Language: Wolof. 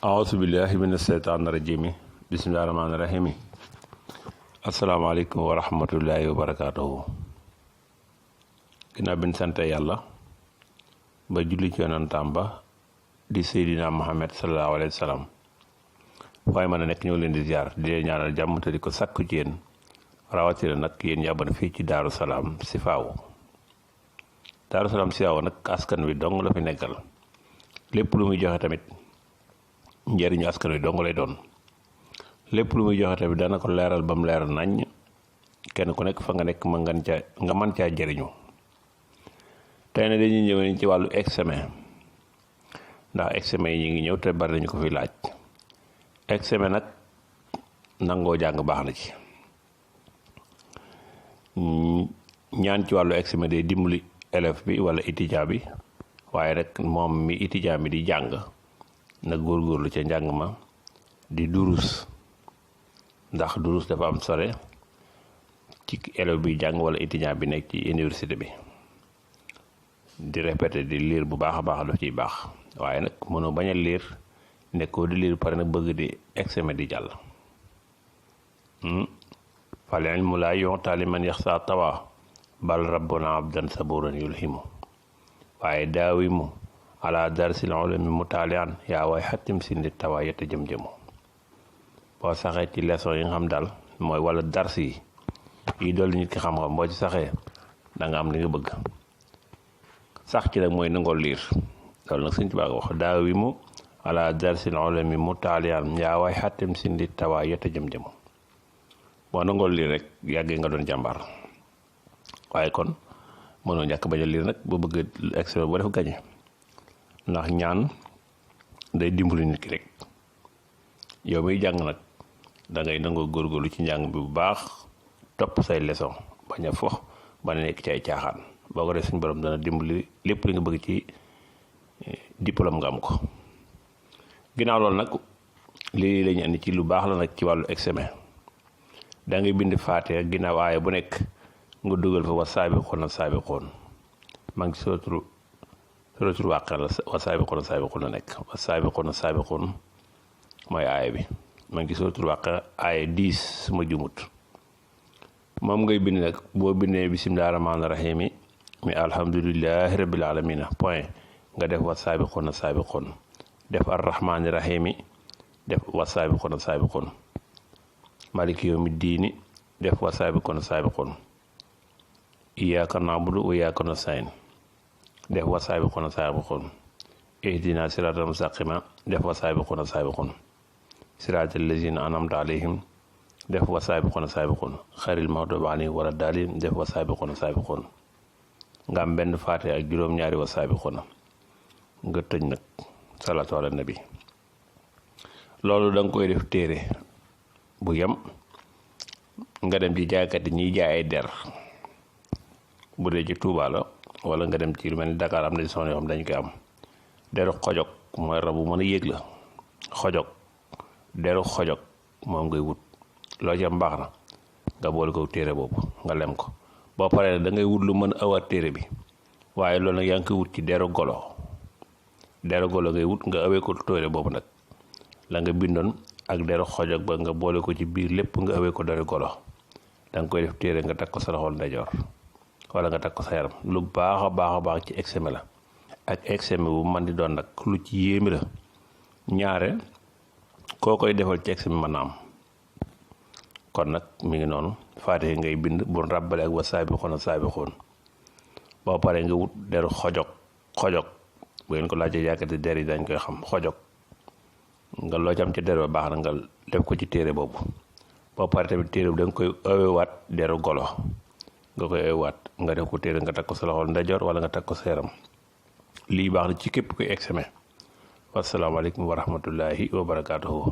aousubillahi min asheytaan rajimi bismillahi rahmaani rahimi asalaamaaleykum wa rahmatullahi wa barakaatuhu. ginnaaw bi ñu sante yàlla ba julli ci yonantaam ba di seydina Muhammad sallallahu alayhi wa sallam waaye mën a nekk ñoo leen di ziar di leen ñaanal jàmm te di ko sakku ci yéen rawatina nag yéen yàbban fii ci Daaru Salaam Sifaawu. Daaru Salaam Sifaawu nag askan wi dong la fi nekkal lépp lu muy joxe tamit njëriñu askan wi dong lay doon. lépp lu muy joxe tamit dana ko leeral ba mu leeral nañ kenn ku nekk fa nga nekk nga mën caa jëriñu. tey na dañuy ñëw ci wàllu examen ndax examen yi ñu ngi ñëw te bari nañu ko fi laaj. examen nag nangoo jàng baax na ci. ñaan ci wàllu examen day dimbali élève bi wala étudiant bi waaye rek moom mi étudiant bi di jàng na góorgóorlu ca njàng ma di durus ndax durus dafa am sore ci élève bi jàng wala étudiant bi nekk ci université bi di répéter di lire bu baax a baax daf ciy baax waaye nag mënoo bañ a lire nekkoo di lire pare nag bëgg di examen di jàll. fal ilmu laa yu'taa liman yaxsaa tawaa bal rabbuna abdan saburan yulhimu waaye daawimu ala darsil ulumi mutaalian yaa waay xattim si nit tawaa yetta jëm-jëmu. boo saxee ci leçon yi nga xam daal mooy wala dars yi dolli nit ki xam-xam boo ci saxee da nga am li nga bëgg. sax ci nag mooy nangoo liir loolu nag Sëñ Tuubaa ko wax daawimu ala darsil ulumi mutaalian yaa waay xattim si nit tawaa yetta jëm-jëmu. boo nangoo liir rek yàggee nga doon jàmbaar waaye kon mënoo ñàkk bañ a liir nag boo bëgg examen boo def gañe ndax ñaan day dimbali nit ki rek. yow miy jàng nag da ngay nangoo góorgóorlu ci njàng bi bu baax topp say leçon bañ a fox ba nekk ci ay caaxaan boo ko def suñu borom dana dimbali lépp li nga bëgg ci diplôme nga am ko. ginnaaw loolu nag lii la ñu andi ci lu baax la nag ci wàllu examen da ngay bind faatiha ginnaaw aaya bu nekk nga dugal fa wa saabiquuna saabiquun maa ngi ci suratul Waaqia la wa saabiquuna saabiquun la nekk wa saabiquuna saabiquun mooy aaya bi maa ngi ci suratul Waaqia aaya 10 su ma jumut moom ngay bind nag boo bindee bismillaahi rahmaani rahiim mi alhamdulillahi rabbil aalamiina point nga def wa saabiquuna saabiquun def arrahmaani rahiim def wa saabiquuna saabiquun maliki yawmi diini def wa saabiquuna saabiquun iyyaaka na'budu wa iyyaaka nasta'iin def wa saabiquuna saabiquun ihdina siraatal mustaqiima def wa saabiquuna saabiquun siraatal laziina an'amta alayhim def wa saabiquuna saabiquun xayril maxduubi alayhim wala daalliin def wa saabiquuna saabiquun nga am benn faatiha ak juróom-ñaari wa saabiquuna nga tëj nag salaatu ala nabi. loolu da nga koy def téere bu yem nga dem ci jaaykat yi ñiy jaay ay der bu dee ci Tuuba la wala nga dem ci lu mel ni Dakar am na son yoo xam dañ koy am deru xojog mooy rabu mën a yéeg la xojog deru xojog moom ngay wut loo ci am baax na nga boole ko téere boobu nga lem ko boo paree da ngay wut lu mën a awaat téere bi waaye loolu nag yaa ngi koy wut ci deru golo ngay wut nga awee ko téere boobu nag la nga bindoon ak deru xojog ba nga boole ko ci biir lépp nga awee ko deru golo da nga koy def téere nga teg ko sa loxol ndeyjoor wala nga teg ko sa yaram lu baax a baax ci examen la ak examen bu man di doon nag lu ci yéemi la ñaare koo koy defal ci examen mën na am. kon nag mi ngi noonu faatiha ngay bind bu ràbbale ak wa saabiquuna saabiquun boo paree nga wut deru xojog bu ngeen ko laajee yàkkati der yi dañ koy xam xojog nga loo ci am ci der ba baax na nga def ko ci téere boobu boo paree tamit téere bi da nga koy awewaat deru golo nga koy awewaat nga def ko téere nga teg ko sa loxol ndeyjoor wala nga teg ko sa yaram lii baax na ci képp koy examen. wasalaamaaleykum wa rahmatullahi wa barakaatuhu.